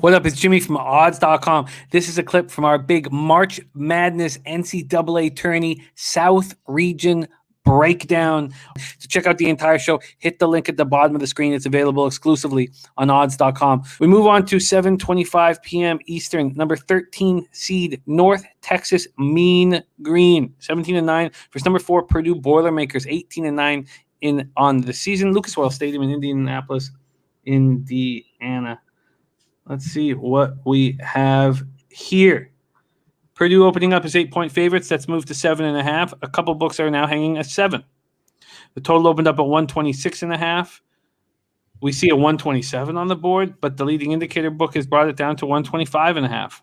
What up? It's Jimmy from odds.com. This is a clip from our big March Madness NCAA tourney South Region breakdown. To check out the entire show, hit the link at the bottom of the screen. It's available exclusively on odds.com. We move on to 7:25 p.m. Eastern. Number 13 seed North Texas Mean Green, 17-9 versus number 4 Purdue Boilermakers, 18-9 on the season. Lucas Oil Stadium in Indianapolis, Indiana. Let's see what we have here. Purdue opening up as 8-point favorites. That's moved to 7.5. A couple books are now hanging at 7. The total opened up at 126.5. We see a 127 on the board, but the leading indicator book has brought it down to 125.5.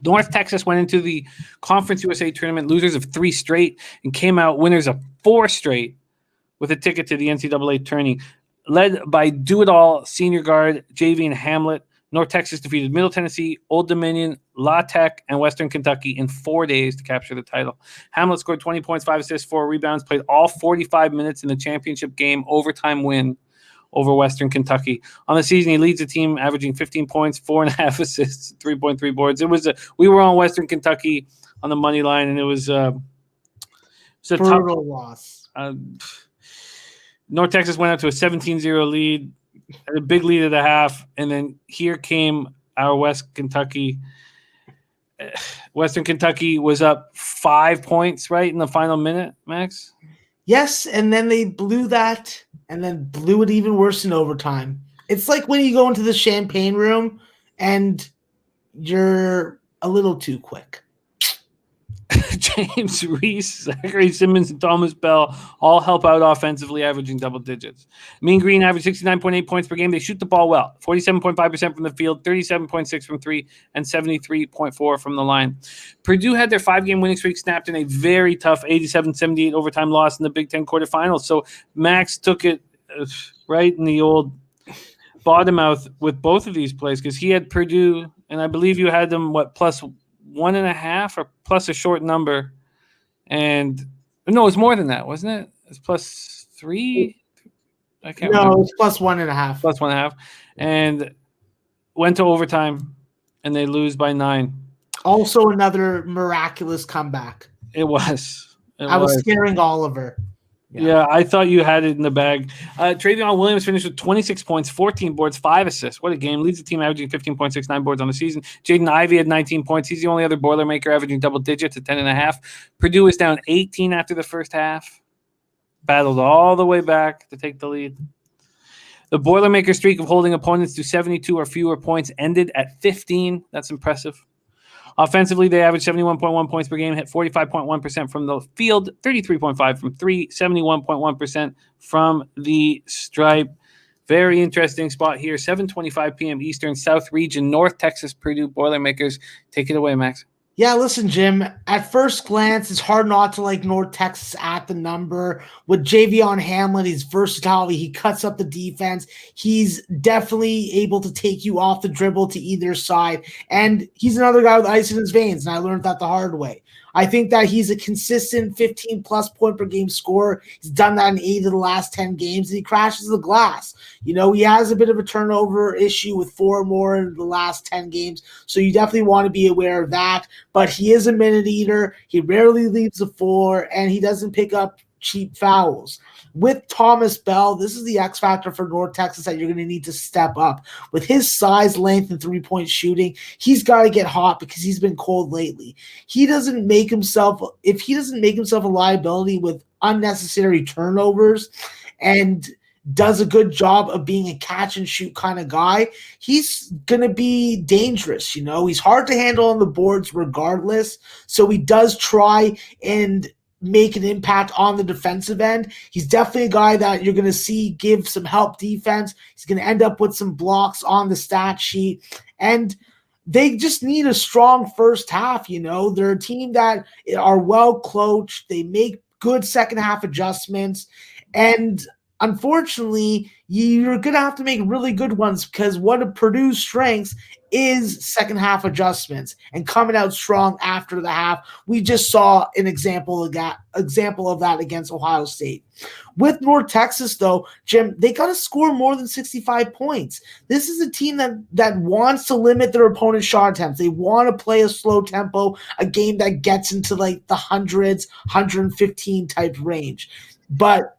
North Texas went into the Conference USA tournament losers of 3 straight and came out winners of 4 straight with a ticket to the NCAA tourney. Led by do-it-all senior guard Javian Hamlet, North Texas defeated Middle Tennessee, Old Dominion, La Tech, and Western Kentucky in 4 days to capture the title. Hamlet scored 20 points, 5 assists, 4 rebounds, played all 45 minutes in the championship game overtime win over Western Kentucky. On the season, he leads the team, averaging 15 points, 4.5 assists, 3.3 boards. We were on Western Kentucky on the money line, and it was a brutal loss. North Texas went out to a 17-0 lead, a big lead at the half, and then here came our Western Kentucky was up 5 points, right, in the final minute, Max? Yes, and then they blew that, and then blew it even worse in overtime. It's like when you go into the champagne room and you're a little too quick. James Reese, Zachary Simmons, and Thomas Bell all help out offensively, averaging double digits. Mean Green averaged 69.8 points per game. They shoot the ball well, 47.5% from the field, 37.6 from 3, and 73.4 from the line. Purdue had their 5-game winning streak snapped in a very tough 87-78 overtime loss in the Big Ten quarterfinals. So Max took it right in the old bottom mouth with both of these plays because he had Purdue, and I believe you had them, plus 1.5 or plus a short number, and no, it's more than that, wasn't it? It's plus 3. I can't remember. No, it's plus 1.5. Plus 1.5, and went to overtime, and they lose by 9. Also, another miraculous comeback. It was. I was scaring Oliver. Yeah, I thought you had it in the bag. Travion Williams finished with 26 points, 14 boards, 5 assists. What a game. Leads the team averaging 15.69 boards on the season. Jaden Ivey had 19 points. He's the only other Boilermaker averaging double digits at 10.5. Purdue was down 18 after the first half. Battled all the way back to take the lead. The Boilermaker streak of holding opponents to 72 or fewer points ended at 15. That's impressive. Offensively, they averaged 71.1 points per game, hit 45.1% from the field, 33.5 from 3, 71.1% from the stripe. Very interesting spot here. 7:25 p.m. Eastern, South Region, North Texas, Purdue Boilermakers. Take it away, Max. Yeah, listen, Jim, at first glance, it's hard not to like North Texas at the number. With Javion Hamlet, his versatility, he cuts up the defense. He's definitely able to take you off the dribble to either side. And he's another guy with ice in his veins, and I learned that the hard way. I think that he's a consistent 15-plus point per game scorer. He's done that in 8 of the last 10 games, and he crashes the glass. You know, he has a bit of a turnover issue with 4 more in the last 10 games, so you definitely want to be aware of that. But he is a minute eater. He rarely leaves the floor, and he doesn't pick up cheap fouls. With Thomas Bell, this is the X factor for North Texas that you're going to need to step up. With his size, length, and three-point shooting, he's got to get hot because he's been cold lately. If he doesn't make himself a liability with unnecessary turnovers and does a good job of being a catch-and-shoot kind of guy, he's going to be dangerous. You know, he's hard to handle on the boards regardless, so he does try and make an impact on the defensive end. He's definitely a guy that you're going to see give some help defense. He's going to end up with some blocks on the stat sheet, and they just need a strong first half. You know, they're a team that are well coached. They make good second half adjustments, and unfortunately, you're going to have to make really good ones because one of Purdue's strengths is second half adjustments and coming out strong after the half. We just saw an example of that against Ohio State. With North Texas, though, Jim, they got to score more than 65 points. This is a team that wants to limit their opponent's shot attempts. They want to play a slow tempo, a game that gets into like the hundreds, 115 type range. But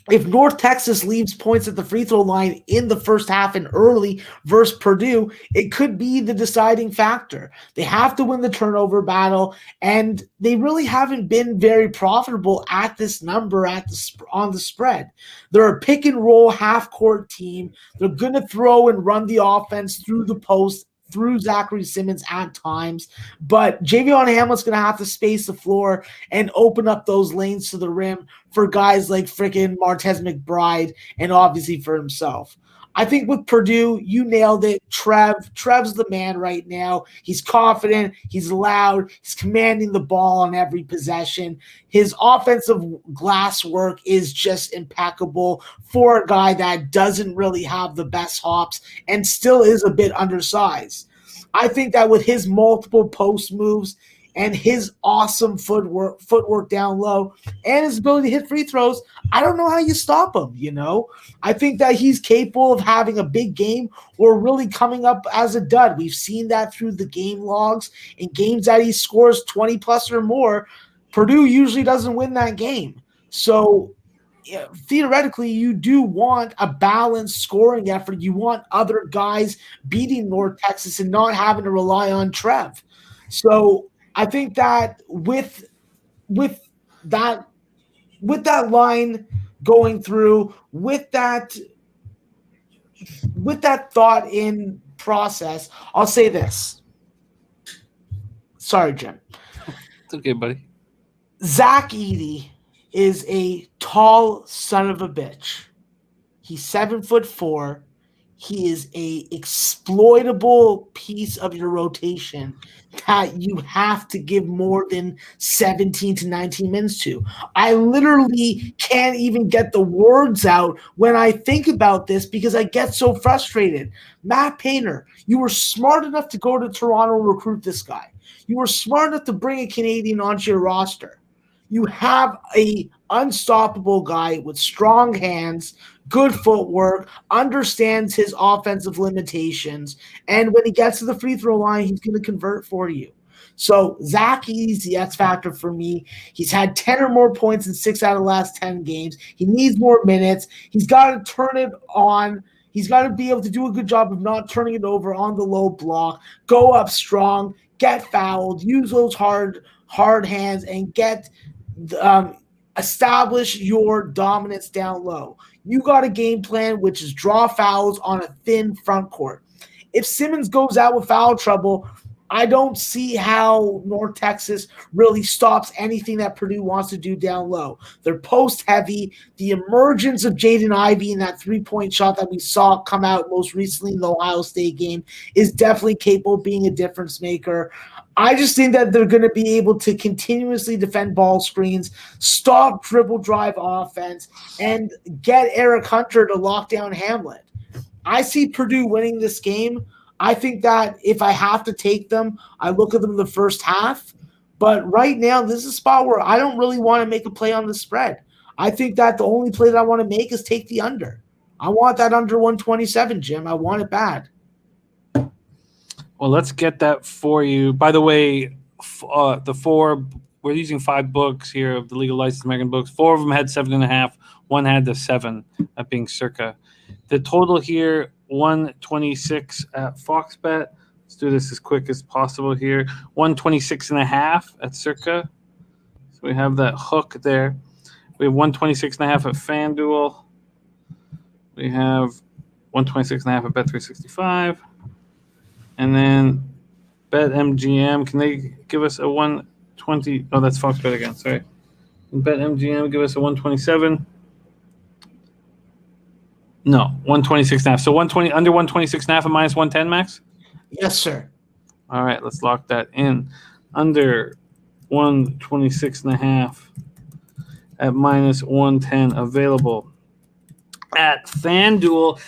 if North Texas leaves points at the free throw line in the first half and early versus Purdue, it could be the deciding factor. They have to win the turnover battle, and they really haven't been very profitable at this number on the spread. They're a pick and roll half court team. They're going to throw and run the offense through the post, through Zachary Simmons at times, but Javion Hamlet's going to have to space the floor and open up those lanes to the rim for guys like freaking Martez McBride and obviously for himself. I think with Purdue, you nailed it. Trev's the man right now. He's confident. He's loud. He's commanding the ball on every possession. His offensive glass work is just impeccable for a guy that doesn't really have the best hops and still is a bit undersized. I think that with his multiple post moves and his awesome footwork down low and his ability to hit free throws, I don't know how you stop him, you know? I think that he's capable of having a big game or really coming up as a dud. We've seen that through the game logs. In games that he scores 20 plus or more, Purdue usually doesn't win that game. So theoretically, you do want a balanced scoring effort. You want other guys beating North Texas and not having to rely on Trev. So I think that with that line going through, with that thought in process, I'll say this. Sorry, Jim. It's okay, buddy. Zach Edey is a tall son of a bitch. He's 7'4". He is a exploitable piece of your rotation that you have to give more than 17 to 19 minutes to. I literally can't even get the words out when I think about this because I get so frustrated. Matt Painter, you were smart enough to go to Toronto and recruit this guy. You were smart enough to bring a Canadian onto your roster. You have a unstoppable guy with strong hands, good footwork, understands his offensive limitations, and when he gets to the free throw line, he's going to convert for you. So Zach Edey's the X factor for me. He's had 10 or more points in 6 out of the last 10 games. He needs more minutes. He's got to turn it on. He's got to be able to do a good job of not turning it over on the low block, go up strong, get fouled, use those hard hands, and establish your dominance down low. You got a game plan, which is draw fouls on a thin front court. If Simmons goes out with foul trouble, I don't see how North Texas really stops anything that Purdue wants to do down low. They're post heavy. The emergence of Jaden Ivey in that 3-point shot that we saw come out most recently in the Ohio State game is definitely capable of being a difference maker. I just think that they're going to be able to continuously defend ball screens, stop dribble drive offense, and get Eric Hunter to lock down Hamlet. I see Purdue winning this game. I think that if I have to take them, I look at them in the first half. But right now, this is a spot where I don't really want to make a play on the spread. I think that the only play that I want to make is take the under. I want that under 127, Jim. I want it bad. Well, let's get that for you. By the way, we're using 5 books here of the legal licensed American books. 4 of them had 7.5. 1 had the 7, that being circa. The total here, 126 at Fox Bet. Let's do this as quick as possible here. 126.5 at circa. So we have that hook there. We have 126.5 at FanDuel. We have 126.5 at Bet365. And then BetMGM, can they give us a 120? Oh, that's Fox Bet again, sorry. And BetMGM give us a 127. No, 126.5. So 120 under 126.5 and minus 110, Max? Yes, sir. All right, let's lock that in. Under 126.5 at minus 110 available. at FanDuel.